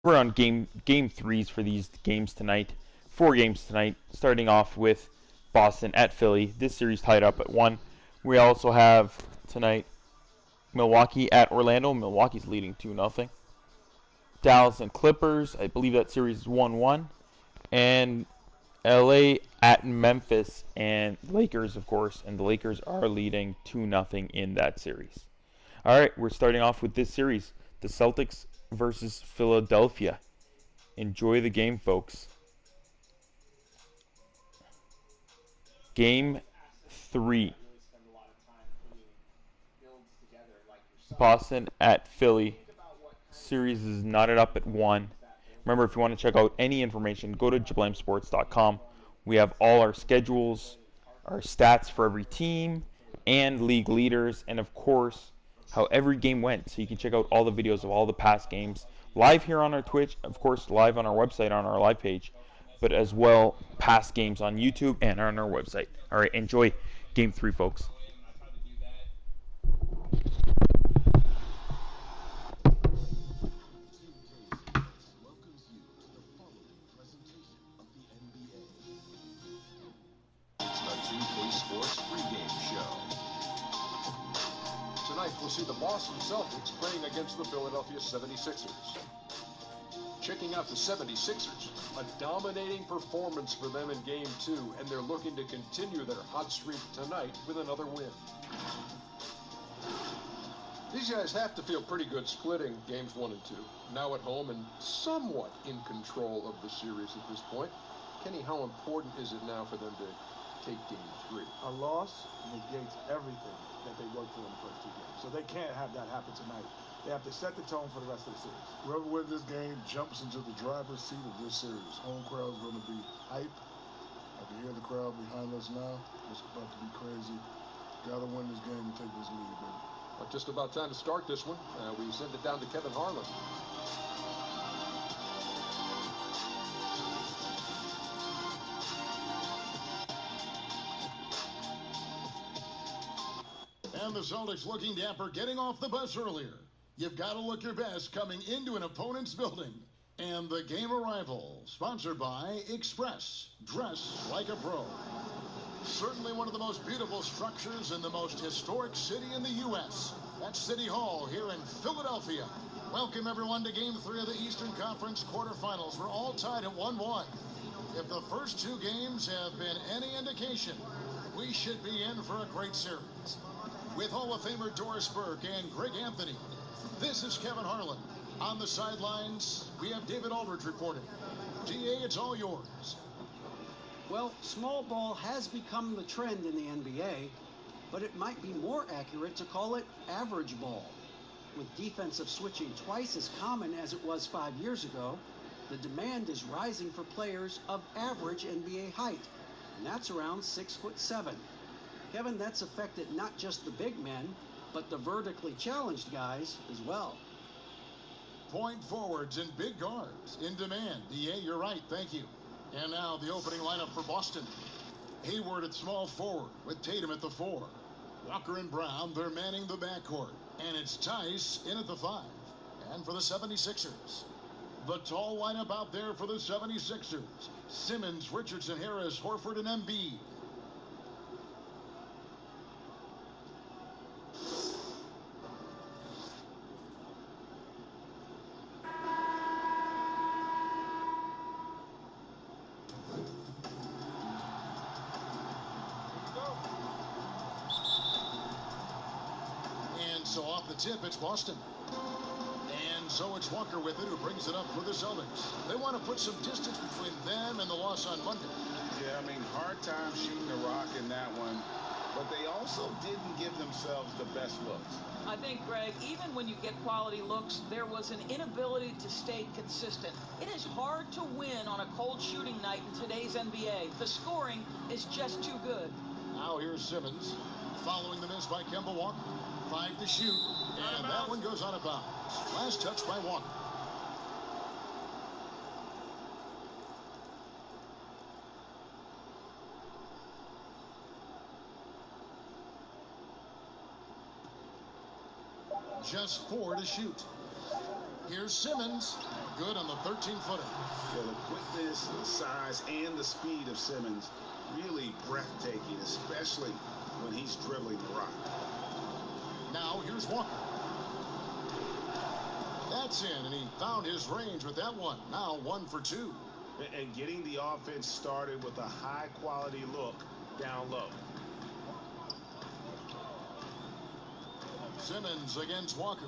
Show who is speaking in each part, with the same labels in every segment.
Speaker 1: We're on game threes for these games tonight. 4 games tonight, starting off with Boston at Philly. This series tied up at 1. We also have tonight Milwaukee at Orlando. Milwaukee's leading 2-0. Dallas and Clippers. I believe that series is 1-1. And LA at Memphis and Lakers, of course. And the Lakers are leading 2-0 in that series. All right, we're starting off with this series. The Celtics versus Philadelphia. Enjoy the game, folks. Game 3. Boston at Philly. Series is knotted up at 1. Remember, if you want to check out any information, go to jablamsports.com. We have all our schedules, our stats for every team, and league leaders, and of course, how every game went. So you can check out all the videos of all the past games live here on our Twitch, of course, live on our website on our live page, but as well past games on YouTube and on our website. All right, enjoy Game 3, folks.
Speaker 2: Tonight, we'll see the Boston Celtics playing against the Philadelphia 76ers. Checking out the 76ers, a dominating performance for them in Game 2, and they're looking to continue their hot streak tonight with another win. These guys have to feel pretty good splitting Games 1 and 2, now at home and somewhat in control of the series at this point. Kenny, how important is it now for them to take Game 3?
Speaker 3: A loss negates everything that they worked for in the first 2 games. So they can't have that happen tonight. They have to set the tone for the rest of the series.
Speaker 4: Whoever wins this game jumps into the driver's seat of this series. Home crowd's going to be hype. I can hear the crowd behind us now. It's about to be crazy. Got to win this game and take this lead, baby.
Speaker 2: Well, just about time to start this one. We send it down to Kevin Harlan.
Speaker 5: And the Celtics looking dapper, getting off the bus earlier. You've got to look your best coming into an opponent's building. And the game arrival, sponsored by Express. Dress like a pro. Certainly one of the most beautiful structures in the most historic city in the U.S. That's City Hall here in Philadelphia. Welcome, everyone, to Game 3 of the Eastern Conference quarterfinals. We're all tied at 1-1. If the first 2 games have been any indication, we should be in for a great series. With Hall of Famer Doris Burke and Greg Anthony, this is Kevin Harlan. On the sidelines, we have David Aldridge reporting. DA, it's all yours.
Speaker 6: Well, small ball has become the trend in the NBA, but it might be more accurate to call it average ball. With defensive switching twice as common as it was 5 years ago, the demand is rising for players of average NBA height, and that's around 6'7". Kevin, that's affected not just the big men, but the vertically challenged guys as well.
Speaker 5: Point forwards and big guards in demand. DA, you're right. Thank you. And now the opening lineup for Boston. Hayward at small forward with Tatum at the 4. Walker and Brown, they're manning the backcourt. And it's Tice in at the 5. And for the 76ers, the tall lineup out there for the 76ers. Simmons, Richardson, Harris, Horford, and Embiid. So off the tip, it's Boston. And so it's Walker with it, who brings it up for the Celtics. They want to put some distance between them and the loss on Monday.
Speaker 7: Yeah, I mean, hard time shooting the rock in that one. But they also didn't give themselves the best looks.
Speaker 8: I think, Greg, even when you get quality looks, there was an inability to stay consistent. It is hard to win on a cold shooting night in today's NBA. The scoring is just too good.
Speaker 5: Now here's Simmons, following the miss by Kemba Walker. 5 to shoot, and that one goes out of bounds. Last touch by Walker. Just 4 to shoot. Here's Simmons. good on the 13-footer.
Speaker 7: Yeah, the quickness, the size, and the speed of Simmons really breathtaking, especially when he's dribbling the rock.
Speaker 5: Now here's Walker. That's in, and he found his range with that one. Now 1 for 2.
Speaker 7: And getting the offense started with a high-quality look down low.
Speaker 5: Simmons against Walker.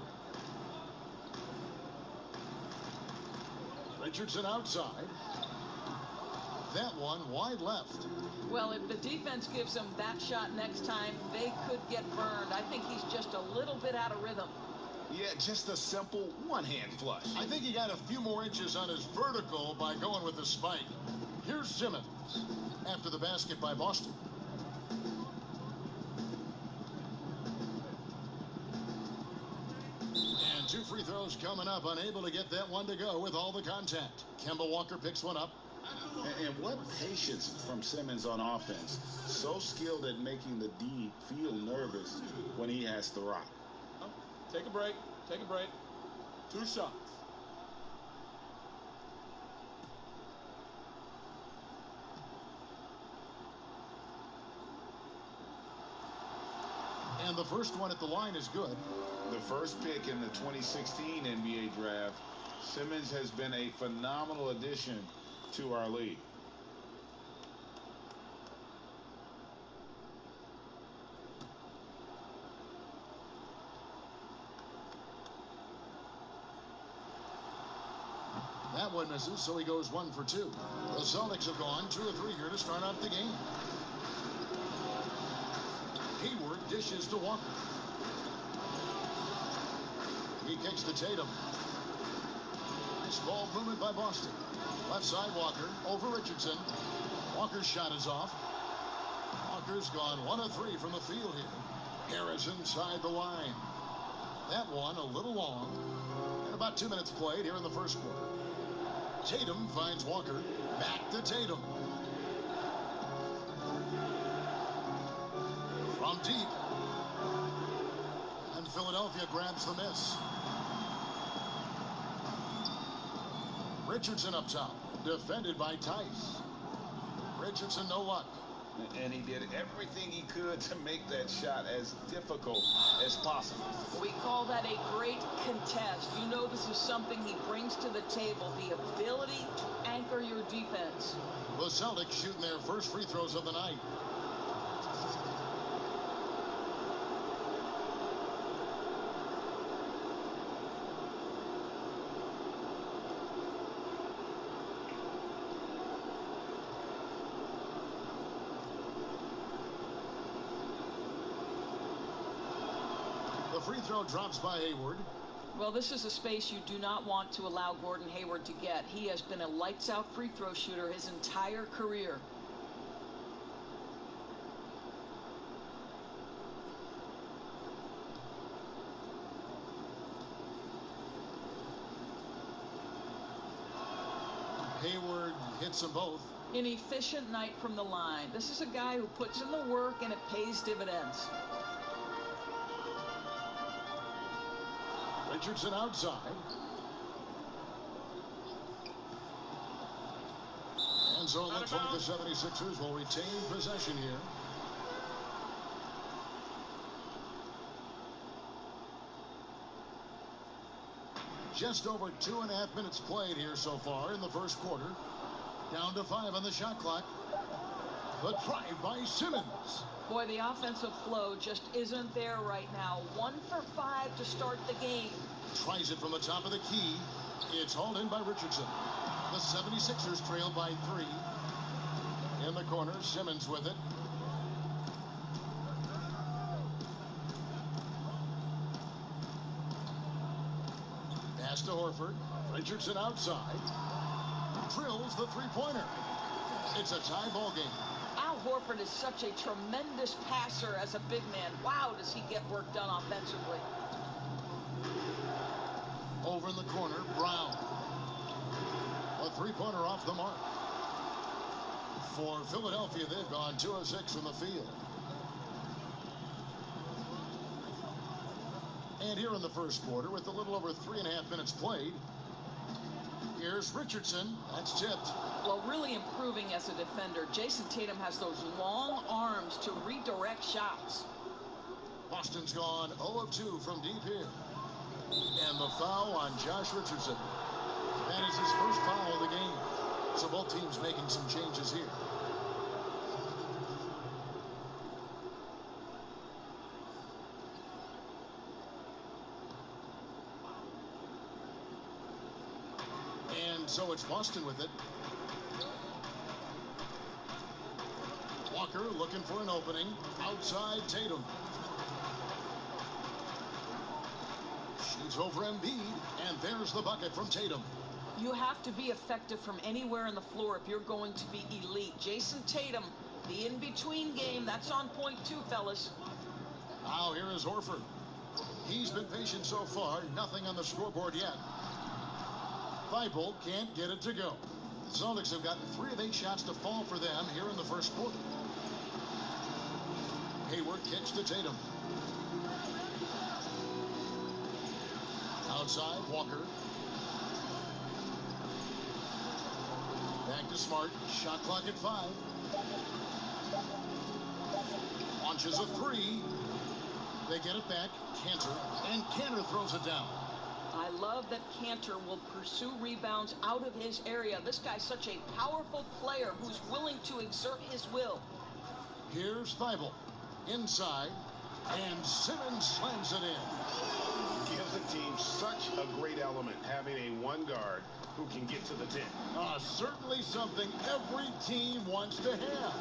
Speaker 5: Richardson outside. That one wide left.
Speaker 8: Well, if the defense gives him that shot next time, they could get burned. I think he's just a little bit out of rhythm.
Speaker 7: Yeah, just a simple one-hand flush.
Speaker 5: I think he got a few more inches on his vertical by going with the spike. Here's Simmons after the basket by Boston. And 2 free throws coming up. Unable to get that one to go with all the contact. Kemba Walker picks one up.
Speaker 7: And what patience from Simmons on offense. So skilled at making the D feel nervous when he has the rock.
Speaker 3: Take a break. Take a break. 2 shots.
Speaker 5: And the first one at the line is good.
Speaker 7: The first pick in the 2016 NBA draft, Simmons has been a phenomenal addition to our league.
Speaker 5: That one misses, so he goes 1 for 2. The Celtics have gone 2 of 3 here to start out the game. Hayward dishes to Walker. He kicks to Tatum. Nice ball movement by Boston. Left side Walker over Richardson. Walker's shot is off. Walker's gone 1 of 3 from the field here. Harris inside the line. That one a little long. And about 2 minutes played here in the first quarter. Tatum finds Walker. Back to Tatum. From deep. And Philadelphia grabs the miss. Richardson up top. Defended by Tice. Richardson no luck.
Speaker 7: And he did everything he could to make that shot as difficult as possible.
Speaker 8: We call that a great contest. You know this is something he brings to the table, the ability to anchor your defense.
Speaker 5: The Celtics shooting their first free throws of the night. The free throw drops by Hayward.
Speaker 8: Well, this is a space you do not want to allow Gordon Hayward to get. He has been a lights-out free throw shooter his entire career.
Speaker 5: Hayward hits them both.
Speaker 8: An efficient night from the line. This is a guy who puts in the work and it pays dividends.
Speaker 5: Richardson outside. And so it looks like the 76ers will retain possession here. Just over 2.5 minutes played here so far in the first quarter. Down to 5 on the shot clock. The drive by Simmons.
Speaker 8: Boy, the offensive flow just isn't there right now. 1 for 5 to start the game.
Speaker 5: Tries it from the top of the key. It's hauled in by Richardson. The 76ers trail by 3. In the corner, Simmons with it. Pass to Horford. Richardson outside. Drills the three-pointer. It's a tie ball game.
Speaker 8: Al Horford is such a tremendous passer as a big man. Wow, does he get work done offensively.
Speaker 5: Over in the corner, Brown. A three-pointer off the mark. For Philadelphia, they've gone 2 of 6 from the field. And here in the first quarter, with a little over 3.5 minutes played, Here's Richardson. That's tipped.
Speaker 8: Well, really improving as a defender. Jason Tatum has those long arms to redirect shots.
Speaker 5: Boston's gone 0 of 2 from deep here. And the foul on Josh Richardson. That is his first foul of the game. So both teams making some changes here. And so it's Boston with it. Walker looking for an opening. Outside Tatum. Shoots over Embiid. And there's the bucket from Tatum.
Speaker 8: You have to be effective from anywhere on the floor if you're going to be elite. Jason Tatum, the in-between game, that's on point too, fellas.
Speaker 5: Now here is Horford. He's been patient so far. Nothing on the scoreboard yet. Thibault can't get it to go. The Celtics have gotten 3 of 8 shots to fall for them here in the first quarter. Hayward kicks to Tatum. Outside, Walker. Back to Smart. Shot clock at 5. Launches a 3. They get it back. Cantor. And Cantor throws it down.
Speaker 8: I love that Cantor will pursue rebounds out of his area. This guy's such a powerful player who's willing to exert his will.
Speaker 5: Here's Thibault. Inside. And Simmons slams it in.
Speaker 7: Gives the team such a great element having a one guard who can get to the 10.
Speaker 5: Certainly something every team wants to have.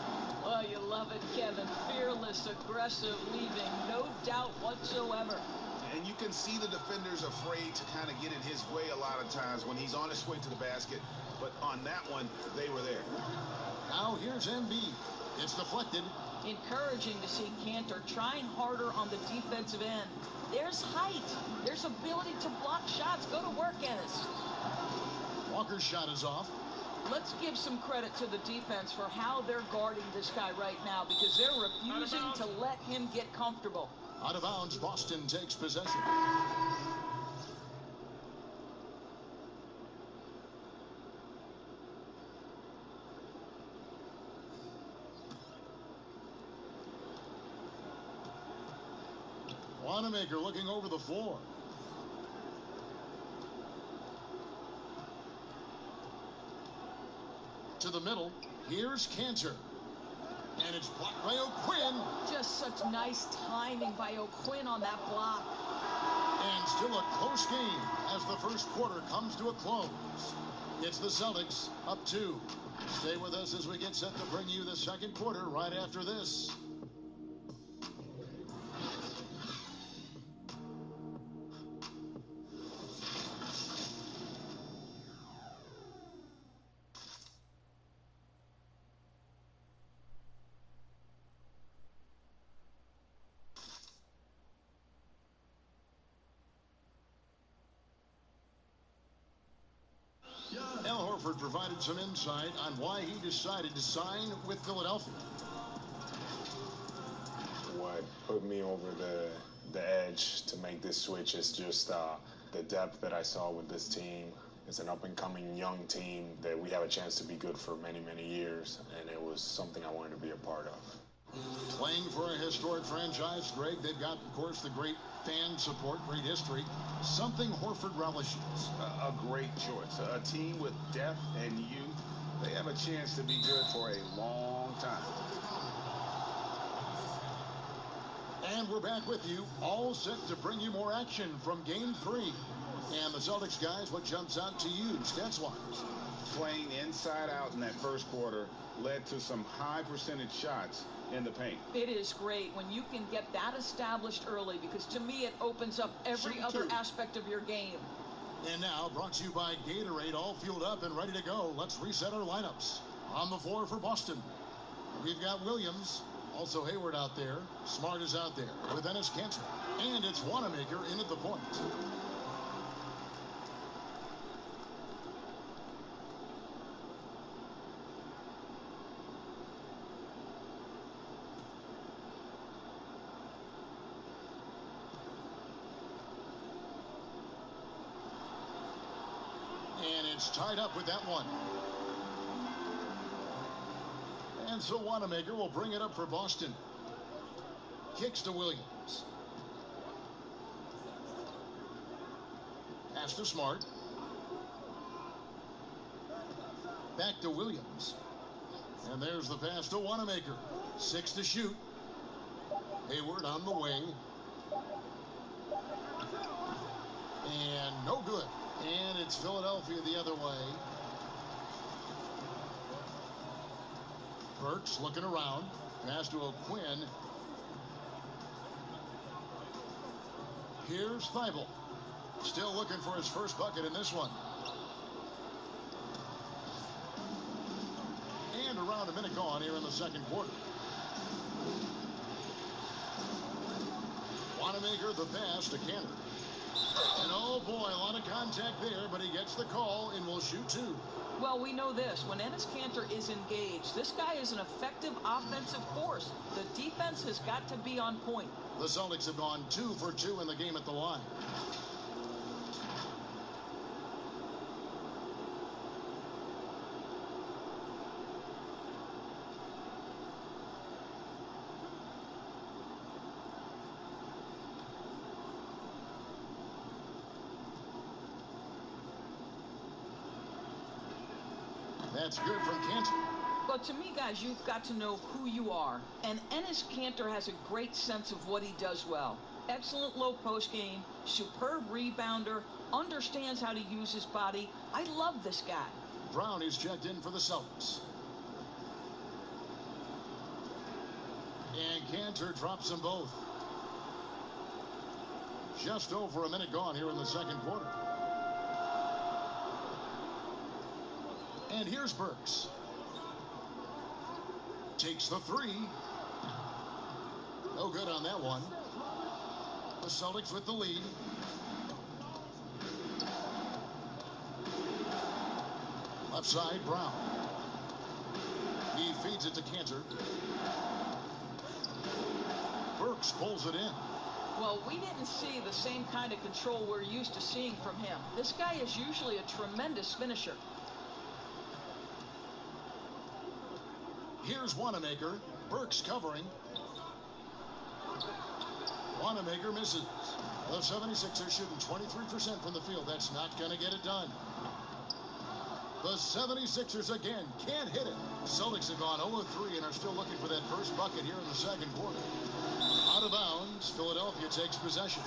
Speaker 8: Oh, you love it, Kevin. Fearless, aggressive, leaving no doubt whatsoever.
Speaker 7: And you can see the defenders afraid to kind of get in his way a lot of times when he's on his way to the basket. But on that one, they were there.
Speaker 5: Now here's Embiid. It's deflected.
Speaker 8: Encouraging to see Cantor trying harder on the defensive end. There's height. There's ability to block shots. Go to work, Ennis.
Speaker 5: Walker's shot is off.
Speaker 8: Let's give some credit to the defense for how they're guarding this guy right now because they're refusing to let him get comfortable.
Speaker 5: Out of bounds, Boston takes possession. Wanamaker looking over the floor. To the middle. Here's Cantor. And it's blocked by O'Quinn.
Speaker 8: Just such nice timing by O'Quinn on that block.
Speaker 5: And still a close game as the first quarter comes to a close. It's the Celtics up 2. Stay with us as we get set to bring you the second quarter right after this. Al Horford provided some insight on why he decided to sign with Philadelphia.
Speaker 9: What put me over the edge to make this switch is just the depth that I saw with this team. It's an up-and-coming young team that we have a chance to be good for many, many years, and it was something I wanted to be a part of.
Speaker 5: Playing for a historic franchise, Greg, they've got, of course, the great fan support, great history. Something Horford relishes.
Speaker 7: A great choice. A team with depth and youth. They have a chance to be good for a long time.
Speaker 5: And we're back with you, all set to bring you more action from Game 3. And the Celtics, guys, what jumps out to you, stats-wise?
Speaker 7: Playing inside out in that first quarter led to some high percentage shots in the paint.
Speaker 8: It is great when you can get that established early because to me it opens up every other aspect of your game.
Speaker 5: And now, brought to you by Gatorade, all fueled up and ready to go. Let's reset our lineups. On the floor for Boston, we've got Williams, also Hayward out there. Smart is out there with Enes Kanter. And it's Wanamaker in at the point. And It's tied up with that one. And so Wanamaker will bring it up for Boston. Kicks to Williams. Pass to Smart. Back to Williams. And there's the pass to Wanamaker. 6 to shoot. Hayward on the wing. And no good. And it's Philadelphia the other way. Burks looking around. Pass to O'Quinn. Here's Thibault. Still looking for his first bucket in this one. And around a minute gone here in the second quarter. Wanamaker the pass to Cantor. And oh boy, a lot of contact there, but he gets the call and will shoot 2.
Speaker 8: Well, we know this. When Enes Kanter is engaged, this guy is an effective offensive force. The defense has got to be on point.
Speaker 5: The Celtics have gone 2 for 2 in the game at the line. That's good from Kanter.
Speaker 8: Well, to me, guys, you've got to know who you are. And Enes Kanter has a great sense of what he does well. Excellent low post game, superb rebounder, understands how to use his body. I love this guy.
Speaker 5: Brown is checked in for the Celtics. And Kanter drops them both. Just over a minute gone here in the second quarter. And here's Burks. Takes the 3. No good on that one. The Celtics with the lead. Left side, Brown. He feeds it to Kanter. Burks pulls it in.
Speaker 8: Well, we didn't see the same kind of control we're used to seeing from him. This guy is usually a tremendous finisher.
Speaker 5: Here's Wanamaker. Burks covering. Wanamaker misses. The 76ers shooting 23% from the field. That's not going to get it done. The 76ers again can't hit it. Celtics have gone 0-3 and are still looking for that first bucket here in the second quarter. Out of bounds, Philadelphia takes possession.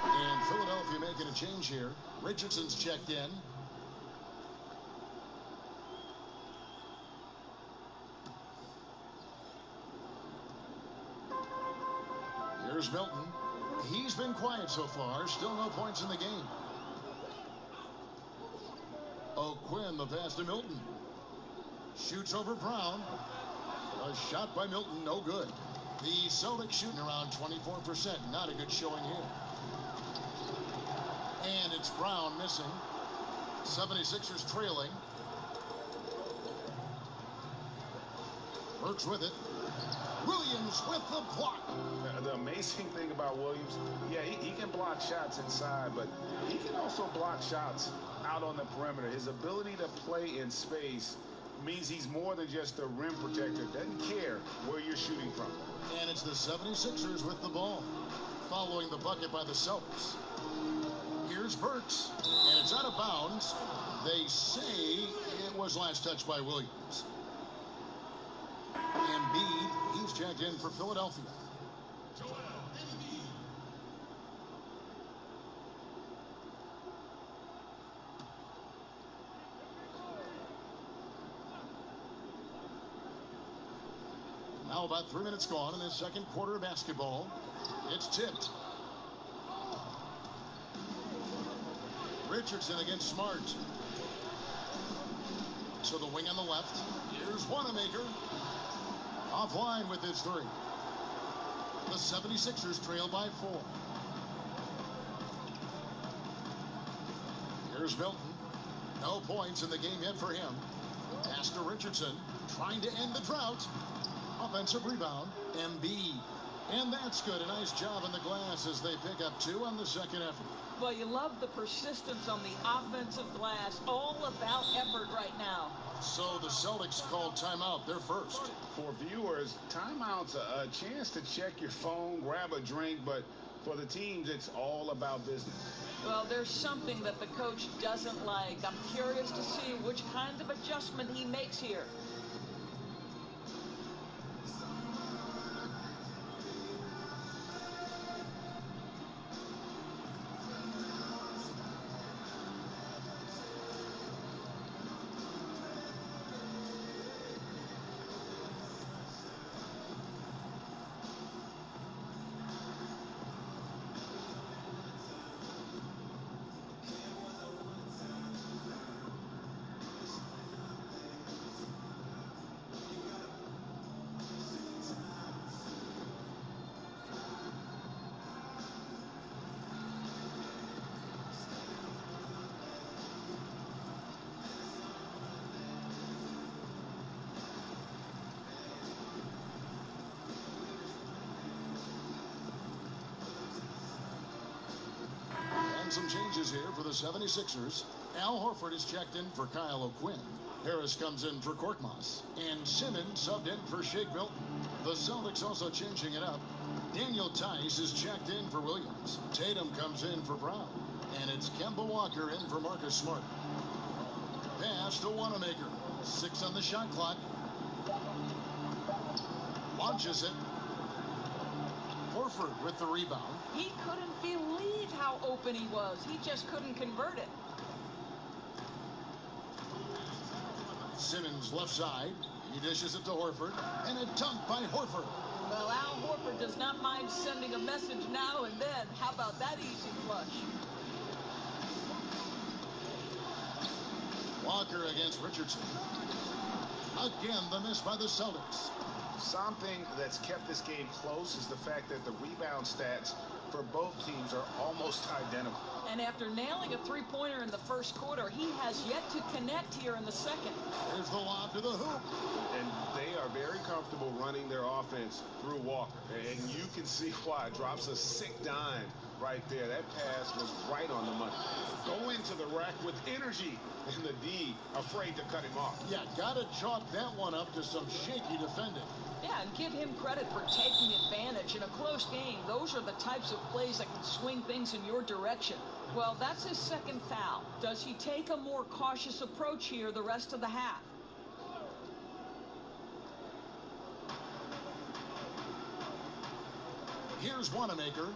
Speaker 5: And Philadelphia making a change here. Richardson's checked in. Here's Milton. He's been quiet so far. Still no points in the game. O'Quinn, the pass to Milton. Shoots over Brown. A shot by Milton, no good. The Celtics shooting around 24%. Not a good showing here. And it's Brown missing. 76ers trailing. Burks with it. Williams with the block.
Speaker 7: The amazing thing about Williams, yeah, he can block shots inside, but he can also block shots out on the perimeter. His ability to play in space means he's more than just a rim protector. Doesn't care where you're shooting from.
Speaker 5: And it's the 76ers with the ball, following the bucket by the Celtics. Here's Burks, and it's out of bounds. They say it was last touched by Williams. Embiid, he's checked in for Philadelphia. Now about 3 minutes gone in this second quarter of basketball. It's tipped. Richardson against Smart. To the wing on the left. Here's Wanamaker. Offline with his 3. The 76ers trail by 4. Here's Milton. No points in the game yet for him. Pass to Richardson. Trying to end the drought. Offensive rebound. Embiid. And that's good. A nice job in the glass as they pick up 2 on the second effort.
Speaker 8: Well, you love the persistence on the offensive glass. All about effort right now.
Speaker 5: So the Celtics called timeout. They're first.
Speaker 7: For viewers, timeout's a chance to check your phone, grab a drink, but for the teams, it's all about business.
Speaker 8: Well, there's something that the coach doesn't like. I'm curious to see which kind of adjustment he makes here.
Speaker 5: And some changes here for the 76ers. Al Horford is checked in for Kyle O'Quinn. Harris comes in for Korkmaz. And Simmons subbed in for Shake Milton. The Celtics also changing it up. Daniel Tice is checked in for Williams. Tatum comes in for Brown. And it's Kemba Walker in for Marcus Smart. Pass to Wanamaker. 6 on the shot clock. Launches it. Horford with the rebound.
Speaker 8: He couldn't believe how open he was. He just couldn't convert it.
Speaker 5: Simmons left side. He dishes it to Horford. And a dunk by Horford.
Speaker 8: Well, Al Horford does not mind sending a message now and then. How about that easy flush?
Speaker 5: Walker against Richardson. Again, the miss by the Celtics.
Speaker 7: Something that's kept this game close is the fact that the rebound stats for both teams are almost identical.
Speaker 8: And after nailing a three-pointer in the first quarter, he has yet to connect here in the second.
Speaker 5: Here's the lob to the hoop.
Speaker 7: And they are very comfortable running their offense through Walker. And you can see why. Drops a sick dime right there. That pass was right on the money. Go into the rack with energy. And the D afraid to cut him off.
Speaker 5: Yeah, got to chalk that one up to some shaky defending.
Speaker 8: Yeah, and give him credit for taking advantage. In a close game, those are the types of plays that can swing things in your direction. Well, that's his second foul. Does he take a more cautious approach here the rest of the half?
Speaker 5: Here's Wanamaker.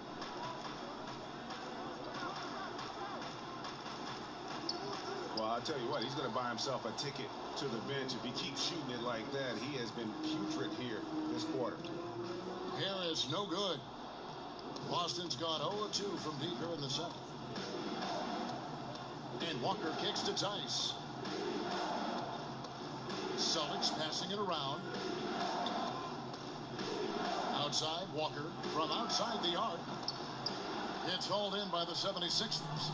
Speaker 7: Well, I'll tell you what, he's going to buy himself a ticket to the bench. If he keeps shooting it like that, he has been putrid here this quarter.
Speaker 5: Harris, no good. Boston's gone 0-2 from deep here in the second. And Walker kicks to Tice. Celtics passing it around. Outside, Walker from outside the arc. It's hauled in by the 76ers.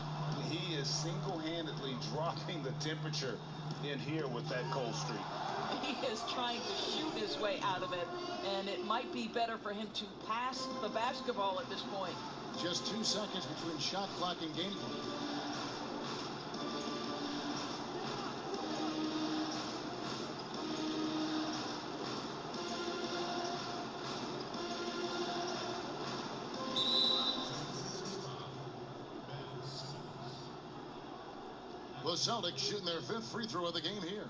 Speaker 7: He is single-handedly dropping the temperature in here with that cold streak.
Speaker 8: He is trying to shoot his way out of it, and it might be better for him to pass the basketball at this point.
Speaker 5: Just 2 seconds between shot clock and game clock. The Celtics shooting their 5th free throw of the game here.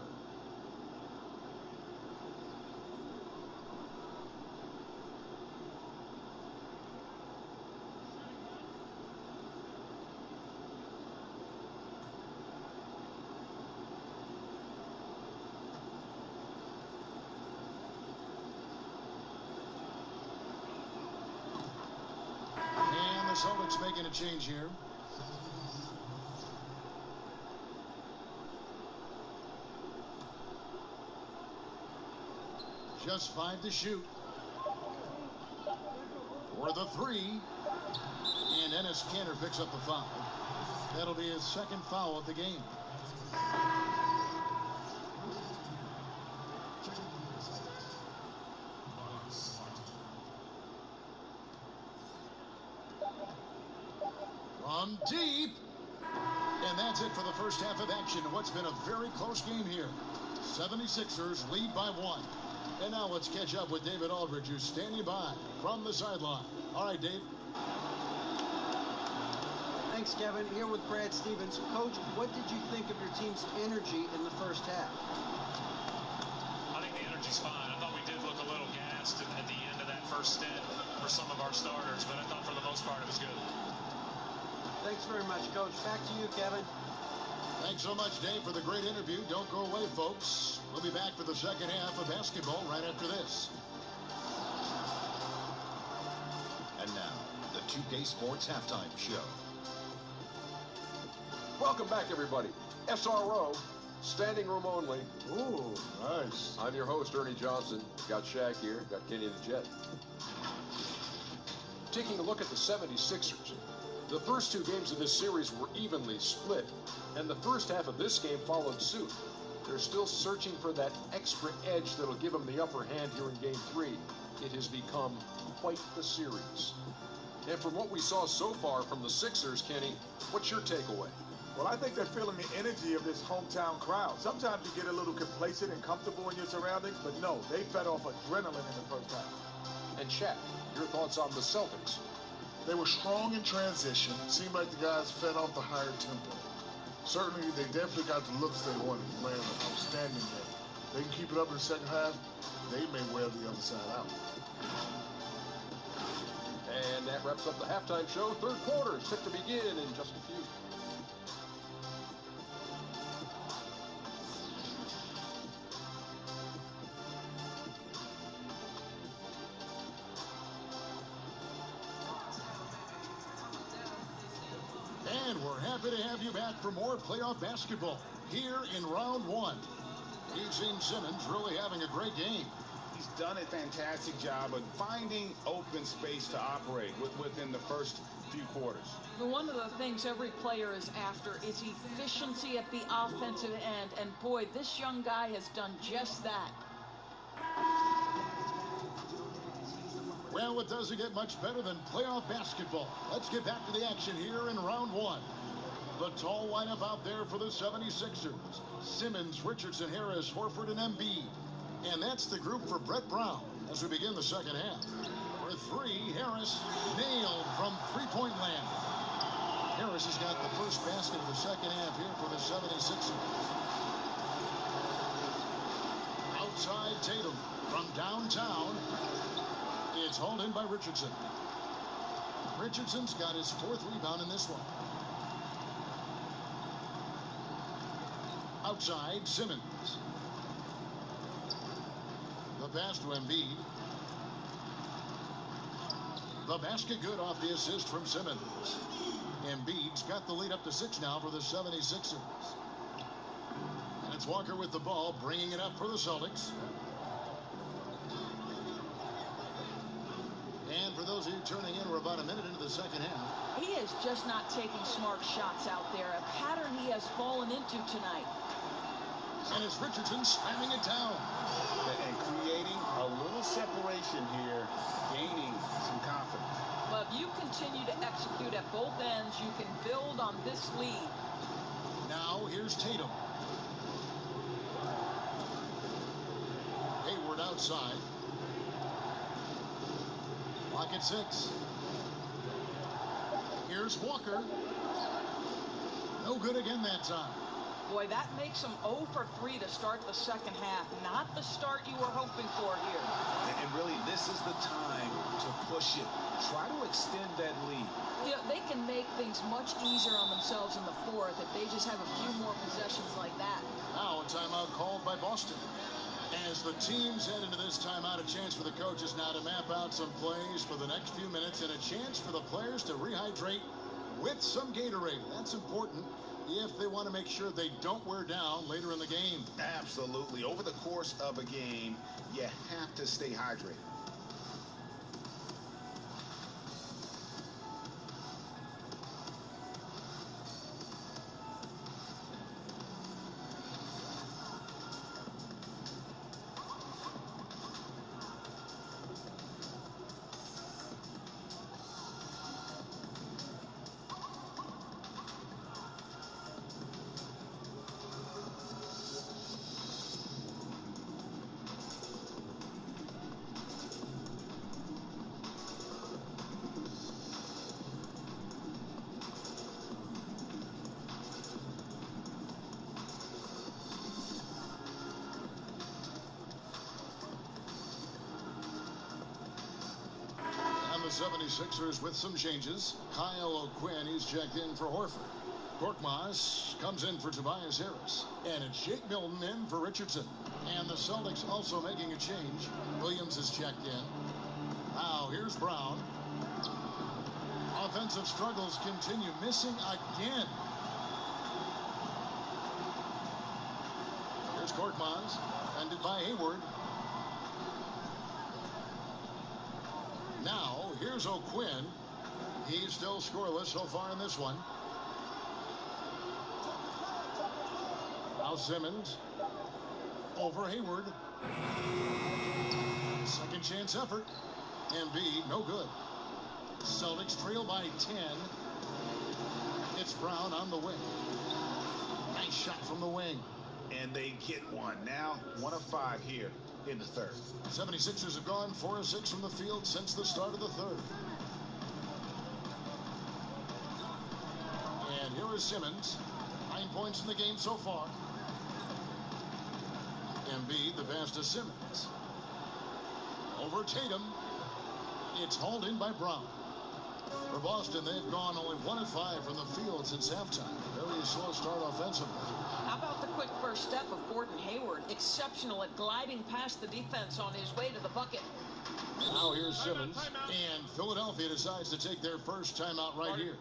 Speaker 5: And the Celtics making a change here. Just 5 to shoot. For the 3. And Enes Kanter picks up the foul. That'll be his second foul of the game. from deep. And that's it for the first half of action. What's been a very close game here. 76ers lead by 1. And now let's catch up with David Aldridge, who's standing by from the sideline. All right, Dave.
Speaker 6: Thanks, Kevin. Here with Brad Stevens. Coach, what did you think of your team's energy in the first half?
Speaker 10: I think the energy's fine. I thought we did look a little gassed at the end of that first stint for some of our starters, but I thought for the most part it was good.
Speaker 6: Thanks very much, Coach. Back to you, Kevin.
Speaker 5: Thanks so much, Dave, for the great interview. Don't go away, folks. We'll be back for the second half of basketball right after this.
Speaker 2: And now, the 2K Sports Halftime Show. Welcome back, everybody. SRO, standing room only.
Speaker 4: Ooh, nice.
Speaker 2: I'm your host, Ernie Johnson. Got Shaq here, got Kenny the Jet. Taking a look at the 76ers. The first 2 games of this series were evenly split, and the first half of this game followed suit. They're still searching for that extra edge that'll give them the upper hand here in Game 3. It has become quite the series. And from what we saw so far from the Sixers, Kenny, what's your takeaway?
Speaker 3: Well, I think they're feeling the energy of this hometown crowd. Sometimes you get a little complacent and comfortable in your surroundings, but no, they fed off adrenaline in the first half.
Speaker 2: And Shaq, your thoughts on the Celtics?
Speaker 4: They were strong in transition. Seemed like the guys fed off the higher tempo. Certainly, they definitely got the looks they wanted. Playing an outstanding game. They can keep it up in the second half, they may wear the other side out.
Speaker 2: And that wraps up the halftime show. Third quarter is set to begin in just a few.
Speaker 5: And we're happy to have you back for more playoff basketball here in round 1. You've seen Simmons really having a great game.
Speaker 7: He's done a fantastic job of finding open space to operate within the first few quarters.
Speaker 8: One of the things every player is after is efficiency at the offensive end, and boy, this young guy has done just that.
Speaker 5: Well, it doesn't get much better than playoff basketball. Let's get back to the action here in round 1. The tall lineup out there for the 76ers. Simmons, Richardson, Harris, Horford, and Embiid. And that's the group for Brett Brown as we begin the second half. For 3, Harris nailed from three-point land. Harris has got the first basket of the second half here for the 76ers. Outside Tatum from downtown. It's hauled in by Richardson. Richardson's got his 4th rebound in this one. Outside, Simmons. The pass to Embiid. The basket good off the assist from Simmons. Embiid's got the lead up to 6 now for the 76ers. And it's Walker with the ball, bringing it up for the Celtics. And for those of you turning in, we're about a minute into the second half.
Speaker 8: He is just not taking smart shots out there, a pattern he has fallen into tonight.
Speaker 5: And it's Richardson slamming it down.
Speaker 7: And creating a little separation here, gaining some confidence.
Speaker 8: But if you continue to execute at both ends, you can build on this lead.
Speaker 5: Now here's Tatum. Hayward outside. Clock at 6. Here's Walker. No good again that time.
Speaker 8: Boy, that makes him 0 for 3 to start the second half. Not the start you were hoping for here.
Speaker 7: And really, this is the time to push it. Try to extend that lead.
Speaker 8: You know, they can make things much easier on themselves in the 4th if they just have a few more possessions like that.
Speaker 5: Now a timeout called by Boston. As the teams head into this timeout, a chance for the coaches now to map out some plays for the next few minutes and a chance for the players to rehydrate with some Gatorade. That's important if they want to make sure they don't wear down later in the game.
Speaker 7: Absolutely. Over the course of a game, you have to stay hydrated.
Speaker 5: 76ers with some changes. Kyle O'Quinn, he's checked in for Horford. Korkmaz comes in for Tobias Harris. And it's Jake Milton in for Richardson. And the Celtics also making a change. Williams is checked in. Now here's Brown. Offensive struggles continue. Missing again. Here's Korkmaz. Ended by Hayward. Now, here's O'Quinn. He's still scoreless so far in this one. Now Simmons. Over Hayward. Second chance effort. Embiid, no good. Celtics trail by 10. It's Brown on the wing. Nice shot from the wing.
Speaker 7: And they get one. Now 1 of 5 here in the third.
Speaker 5: 76ers have gone 4 of 6 from the field since the start of the third. And here is Simmons. 9 points in the game so far. Embiid, the pass to Simmons. Over Tatum. It's hauled in by Brown. For Boston, they've gone only 1 of 5 from the field since halftime. Very slow start offensively.
Speaker 8: How about the quick first step of Gordon Hayward? Exceptional at gliding past the defense on his way to the bucket.
Speaker 5: Now here's Simmons. And Philadelphia decides to take their first timeout right here.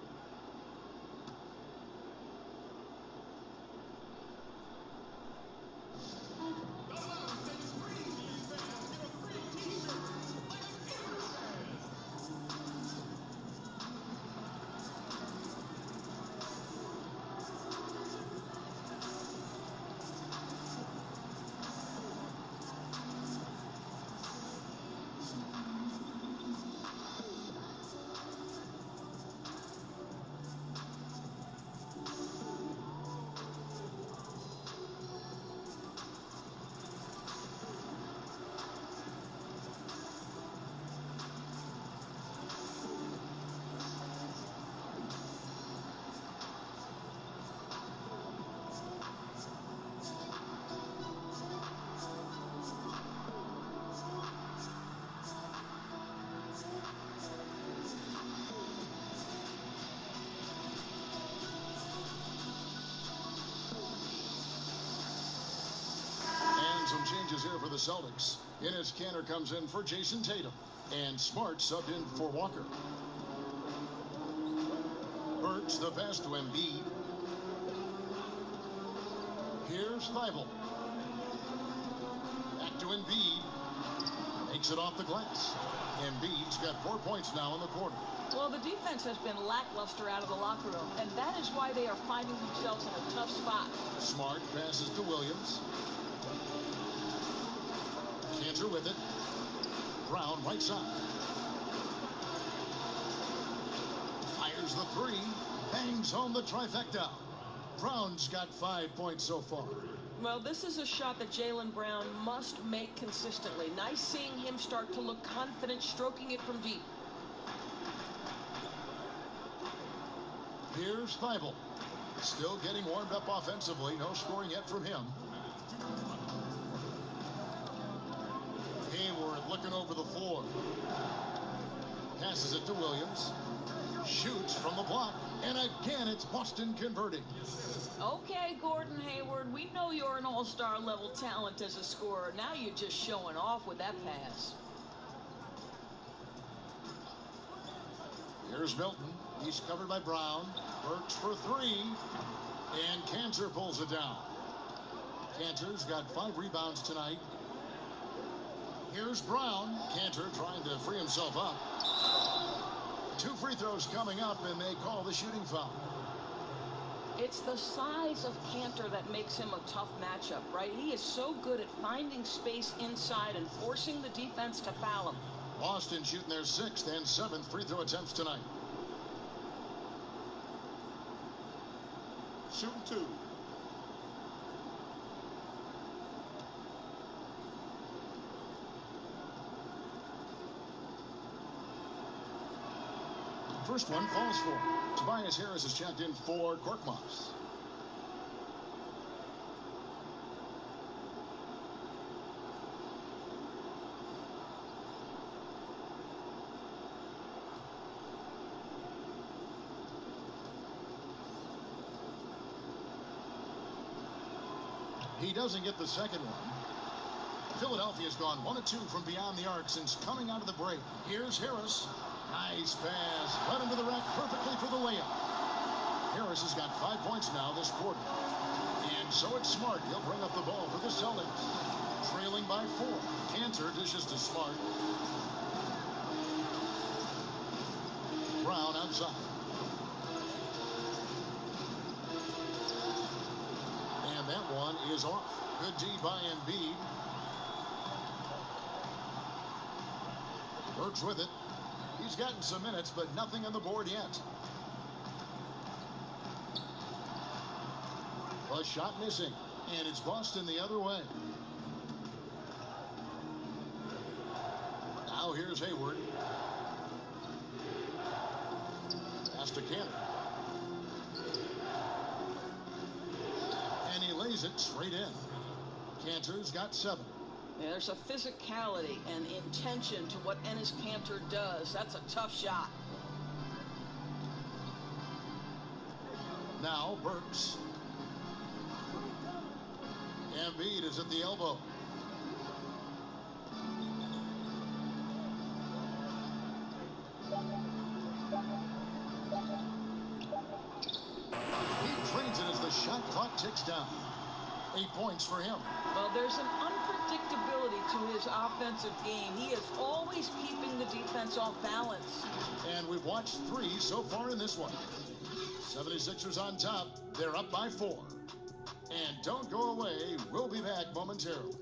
Speaker 5: Some changes here for the Celtics. Enes Kanter comes in for Jason Tatum. And Smart subbed in for Walker. Burks the pass to Embiid. Here's Thibault. Back to Embiid. Makes it off the glass. Embiid's got 4 points now in the quarter.
Speaker 8: Well, the defense has been lackluster out of the locker room, and that is why they are finding themselves in a tough spot.
Speaker 5: Smart passes to Williams. Kanter with it. Brown right side. Fires the three. Bangs home the trifecta. Brown's got 5 points so far.
Speaker 8: Well, this is a shot that Jaylen Brown must make consistently. Nice seeing him start to look confident, stroking it from deep.
Speaker 5: Here's Thibault. Still getting warmed up offensively. No scoring yet from him. Hayward looking over the floor. Passes it to Williams. Shoots from the block. And again, it's Boston converting.
Speaker 8: Okay, Gordon Hayward, we know you're an all-star level talent as a scorer. Now you're just showing off with that pass.
Speaker 5: Here's Milton. He's covered by Brown. Burks for three. And Kanter pulls it down. Kanter's got 5 rebounds tonight. Here's Brown. Kanter trying to free himself up. 2 free throws coming up, and they call the shooting foul.
Speaker 8: It's the size of Kanter that makes him a tough matchup, right? He is so good at finding space inside and forcing the defense to foul him.
Speaker 5: Boston shooting their 6th and 7th free throw attempts tonight.
Speaker 3: Shooting 2.
Speaker 5: First one falls for Tobias Harris is checked in for Korkmaz. He doesn't get the second one. Philadelphia's gone 1 of 2 from beyond the arc since coming out of the break. Here's Harris. Nice pass. Led him to the rack perfectly for the layup. Harris has got 5 points now this quarter. And so it's Smart. He'll bring up the ball for the Celtics. Trailing by 4. Cantor dishes to Smart. Brown outside. And that one is off. Good D by Embiid. Works with it. He's gotten some minutes, but nothing on the board yet. A shot missing, and it's Boston the other way. Now here's Hayward. Pass to Cantor. And he lays it straight in. Cantor's got 7.
Speaker 8: Yeah, there's a physicality and intention to what Enes Kanter does. That's a tough shot.
Speaker 5: Now Burks. Embiid is at the elbow. He trades it as the shot clock ticks down. 8 points for him.
Speaker 8: Well, there's an unpredictability to his offensive game. He is always keeping the defense off balance.
Speaker 5: And we've watched 3 so far in this one. 76ers on top. They're up by 4. And don't go away. We'll be back momentarily.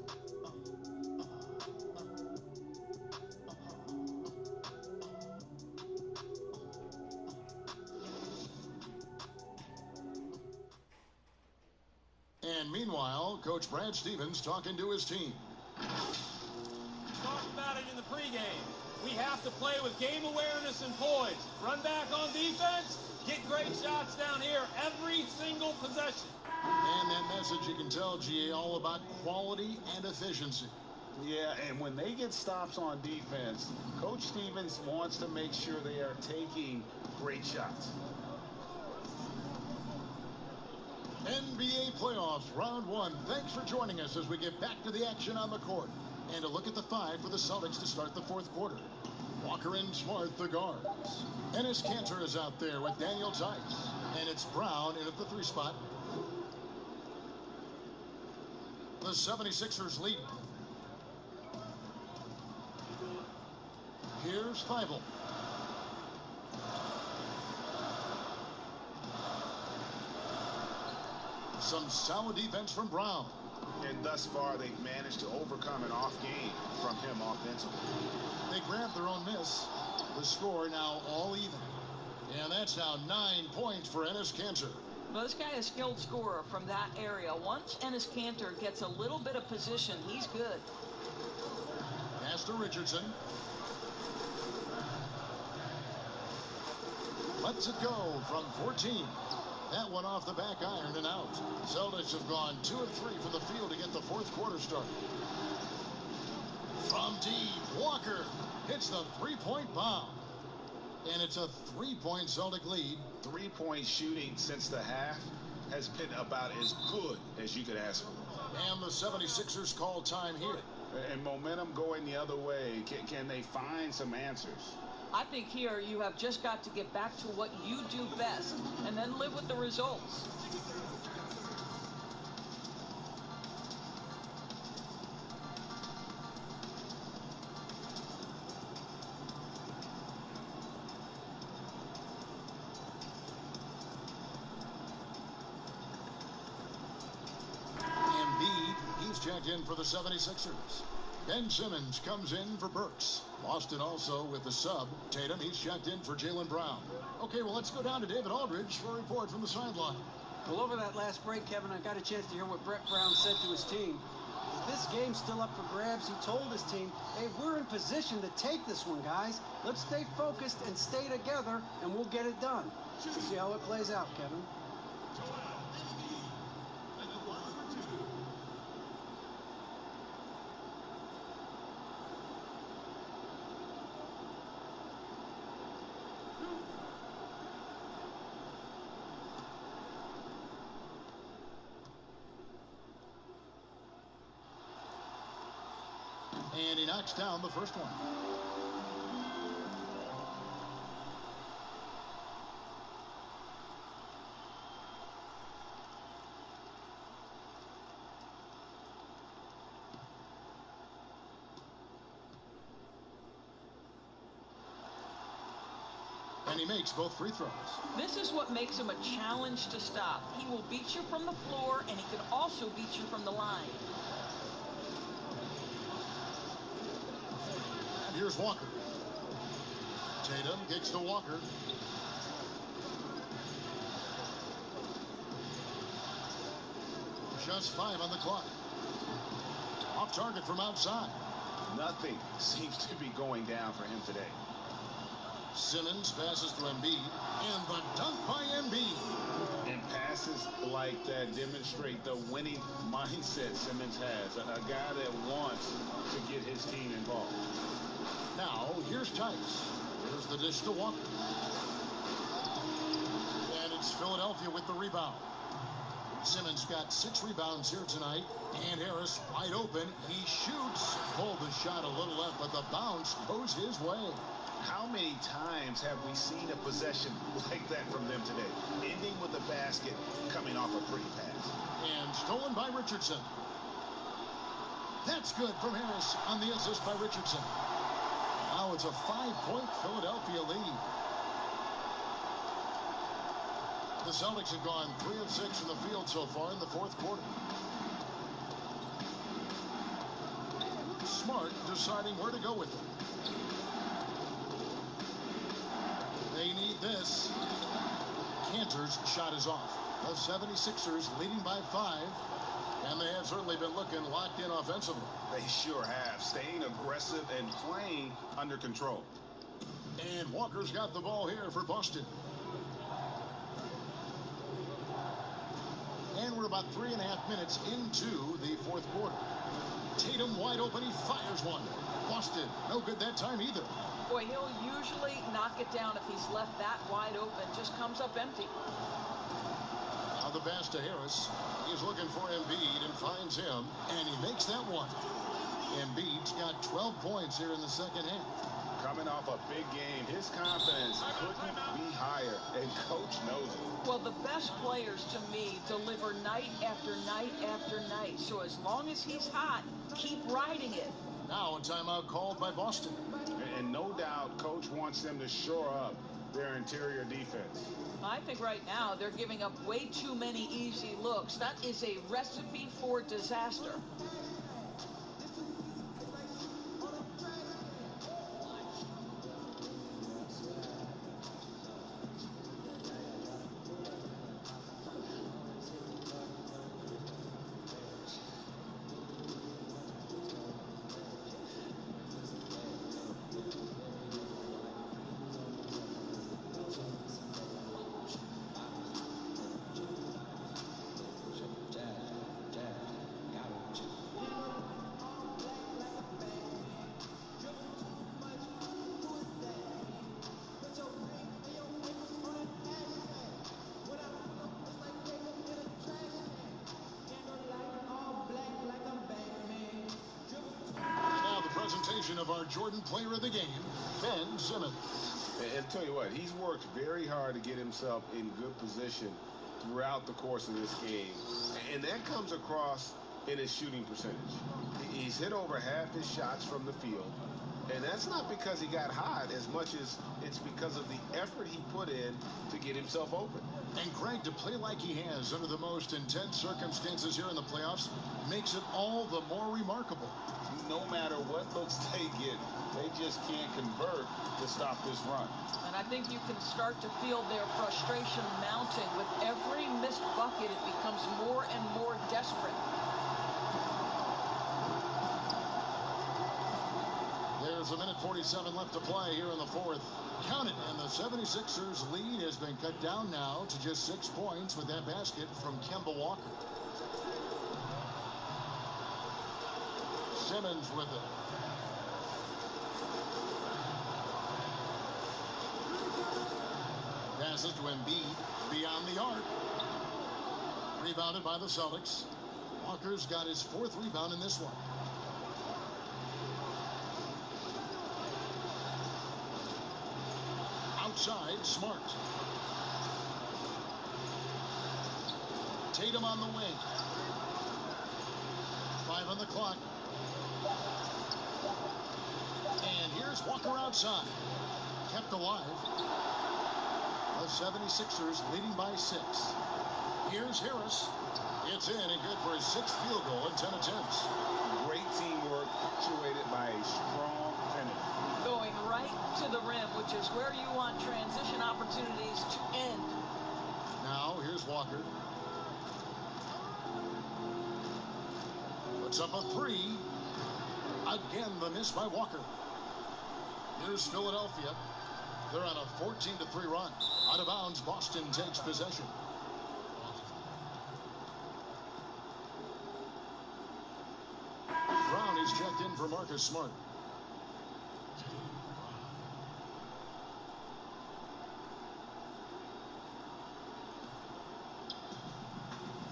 Speaker 5: And meanwhile, Coach Brad Stevens talking to his team.
Speaker 11: Talked about it in the pregame. We have to play with game awareness and poise. Run back on defense. Get great shots down here every single possession.
Speaker 5: And that message, you can tell, GA, all about quality and efficiency.
Speaker 7: Yeah, and when they get stops on defense, Coach Stevens wants to make sure they are taking great shots.
Speaker 5: NBA playoffs, round 1. Thanks for joining us as we get back to the action on the court. And a look at the 5 for the Celtics to start the 4th quarter. Walker and Smart, the guards. Enes Kanter is out there with Daniel Tice. And it's Brown in at the 3 spot. The 76ers lead. Here's Thibault. Some solid defense from Brown.
Speaker 7: And thus far, they've managed to overcome an off game from him offensively.
Speaker 5: They grabbed their own miss. The score now all even. And that's now 9 points for Enes Kanter.
Speaker 8: Well, this guy is a skilled scorer from that area. Once Enes Kanter gets a little bit of position, he's good.
Speaker 5: Pass to Richardson. Lets it go from 14. That one off the back iron and out. Celtics have gone 2 of 3 from the field to get the 4th quarter started. From deep, Walker hits the 3-point bomb. And it's a 3-point Celtic lead.
Speaker 7: 3-point shooting since the half has been about as good as you could ask for.
Speaker 5: And the 76ers call time here.
Speaker 7: And momentum going the other way. Can they find some answers?
Speaker 8: I think here you have just got to get back to what you do best and then live with the results.
Speaker 5: Embiid, he's checked in for the 76ers. Ben Simmons comes in for Burks. Boston also with the sub. Tatum, he's checked in for Jaylen Brown. Okay, well, let's go down to David Aldridge for a report from the sideline.
Speaker 6: Well, over that last break, Kevin, I got a chance to hear what Brett Brown said to his team. This game's still up for grabs. He told his team, hey, we're in position to take this one, guys. Let's stay focused and stay together, and we'll get it done. We'll see how it plays out, Kevin.
Speaker 5: And he knocks down the first one. And he makes both free throws.
Speaker 8: This is what makes him a challenge to stop. He will beat you from the floor, and he can also beat you from the line.
Speaker 5: And here's Walker. Tatum kicks to Walker. Just 5 on the clock. Off target from outside.
Speaker 7: Nothing seems to be going down for him today.
Speaker 5: Simmons passes to Embiid, and the dunk by Embiid.
Speaker 7: And passes like that demonstrate the winning mindset Simmons has. A guy that wants to get his team involved.
Speaker 5: Now, here's Tice. Here's the dish to Walker. And it's Philadelphia with the rebound. Simmons got 6 rebounds here tonight. And Harris wide open. He shoots. Pulled the shot a little left, but the bounce goes his way.
Speaker 7: How many times have we seen a possession like that from them today? Ending with a basket, coming off a pretty pass.
Speaker 5: And stolen by Richardson. That's good from Harris on the assist by Richardson. Now it's a 5-point Philadelphia lead. The Celtics have gone 3 of 6 from the field so far in the fourth quarter. Smart deciding where to go with it. They need this. Cantor's shot is off. The 76ers leading by 5. And they have certainly been looking locked in offensively.
Speaker 7: They sure have. Staying aggressive and playing under control.
Speaker 5: And Walker's got the ball here for Boston. And we're about 3.5 minutes into the fourth quarter. Tatum wide open. He fires one. Boston, no good that time either.
Speaker 8: Boy, he'll usually knock it down if he's left that wide open. Just comes up empty.
Speaker 5: Now the pass to Harris. He's looking for Embiid and finds him. And he makes that one. Embiid's got 12 points here in the second half.
Speaker 7: Coming off a big game, his confidence couldn't be higher, and coach knows it.
Speaker 8: Well, the best players to me deliver night after night after night. So as long as he's hot, keep riding it.
Speaker 5: Now a timeout called by Boston.
Speaker 7: And no doubt coach wants them to shore up their interior defense.
Speaker 8: I think right now they're giving up way too many easy looks. That is a recipe for disaster.
Speaker 5: Presentation of our Jordan Player of the Game, Ben Simmons.
Speaker 7: And tell you what, he's worked very hard to get himself in good position throughout the course of this game. And that comes across in his shooting percentage. He's hit over half his shots from the field. And that's not because he got hot as much as it's because of the effort he put in to get himself open.
Speaker 5: And Greg, to play like he has under the most intense circumstances here in the playoffs makes it all the more remarkable.
Speaker 7: No matter what looks they get, they just can't convert to stop this run.
Speaker 8: And I think you can start to feel their frustration mounting. With every missed bucket, it becomes more and more desperate.
Speaker 5: There's a minute 47 left to play here in the fourth. Count it, and the 76ers lead has been cut down now to just 6 points with that basket from Kemba Walker. Simmons with it. Passes to Embiid beyond the arc. Rebounded by the Celtics. Walker's got his 4th rebound in this one. side, Smart. Tatum on the wing. 5 on the clock. And here's Walker outside. Kept alive. The 76ers leading by 6. Here's Harris. It's in and good for his 6th field goal in 10 attempts.
Speaker 7: Great teamwork punctuated by a strong finish.
Speaker 8: Going right to the rim, which is where you want transition opportunities to end.
Speaker 5: Now here's Walker. Puts up a 3. Again, the miss by Walker. Here's Philadelphia. They're on a 14-3 run. Out of bounds, Boston takes possession. Brown is checked in for Marcus Smart.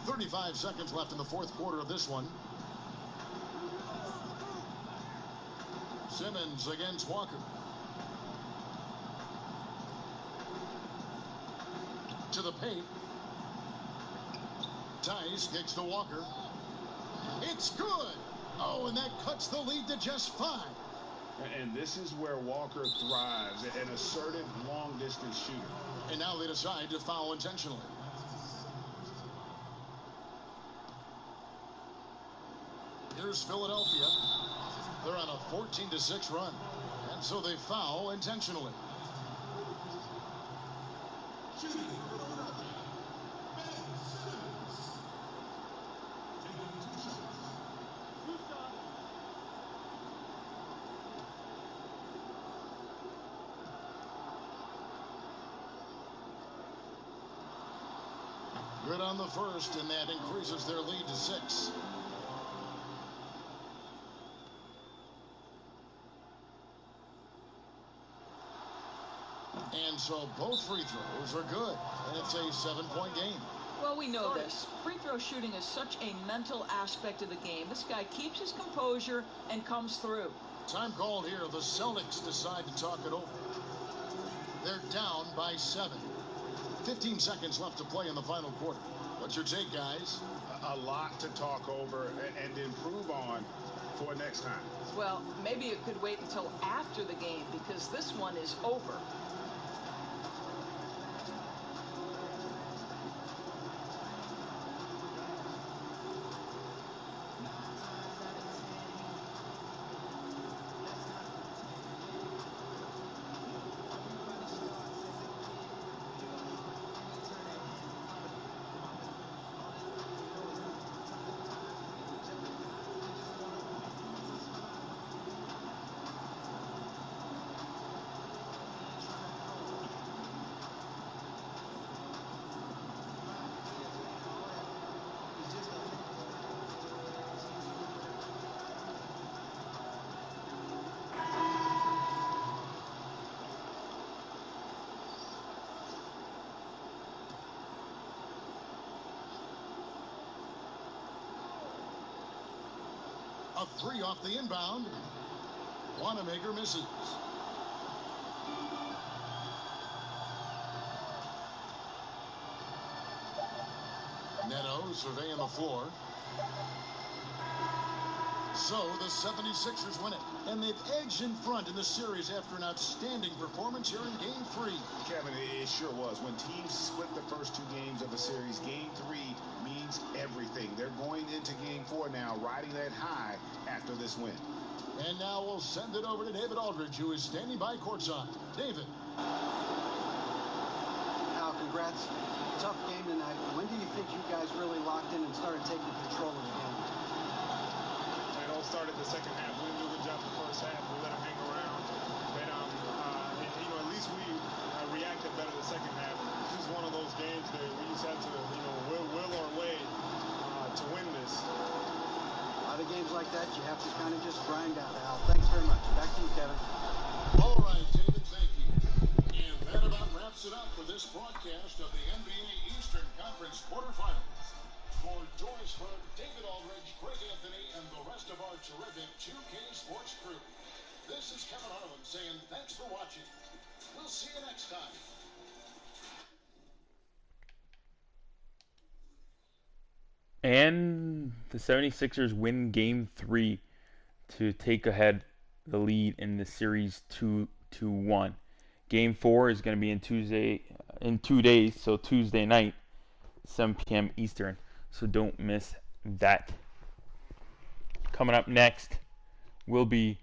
Speaker 5: .35 seconds left in the 4th quarter of this one. Simmons against Walker. To the paint. Tice kicks to Walker. It's good. Oh, and that cuts the lead to just 5.
Speaker 7: And this is where Walker thrives, an assertive long-distance shooter.
Speaker 5: And now they decide to foul intentionally. Here's Philadelphia. They're on a 14-6 run. And so they foul intentionally. Good on the first, and that increases their lead to 6. And so both free throws are good, and it's a 7-point game.
Speaker 8: Well, we know this. Free throw shooting is such a mental aspect of the game. This guy keeps his composure and comes through.
Speaker 5: Time called here. The Celtics decide to talk it over. They're down by 7. 15 seconds left to play in the final quarter. What's your take, guys?
Speaker 7: A lot to talk over and improve on for next time.
Speaker 8: Well, maybe it could wait until after the game because this one is over.
Speaker 5: A 3 off the inbound. Wanamaker misses. Neto surveying the floor. So the 76ers win it, and they've edged in front in the series after an outstanding performance here in Game 3.
Speaker 7: Kevin, it sure was. When teams split the first 2 games of the series, Game 3 means everything. They're going into Game 4 now, riding that high after this win.
Speaker 5: And now we'll send it over to David Aldridge, who is standing by courtside. David.
Speaker 6: Al, congrats. Tough game tonight. When do you think you guys really locked in and started taking control of the game?
Speaker 12: It all started the second half. We didn't do a good job the first half. We let them hang around. But, at least we reacted better the second half. This is one of those games that we just had to, will our way to win this.
Speaker 6: A lot of games like that, you have to kind of just grind out, Al. Thanks very much. Back to you, Kevin.
Speaker 5: All right, David, thank you. And that about wraps it up for this broadcast of the NBA Eastern Conference quarterfinals. For Doris Berg, David Aldridge, Greg Anthony, and the rest of our terrific 2K Sports crew, this is Kevin Harlan saying thanks for watching. We'll see you next time.
Speaker 1: And the 76ers win Game 3 to take ahead the lead in the series 2-1. Game 4 is going to be in 2 days, so Tuesday night, 7 p.m. Eastern. So don't miss that. Coming up next will be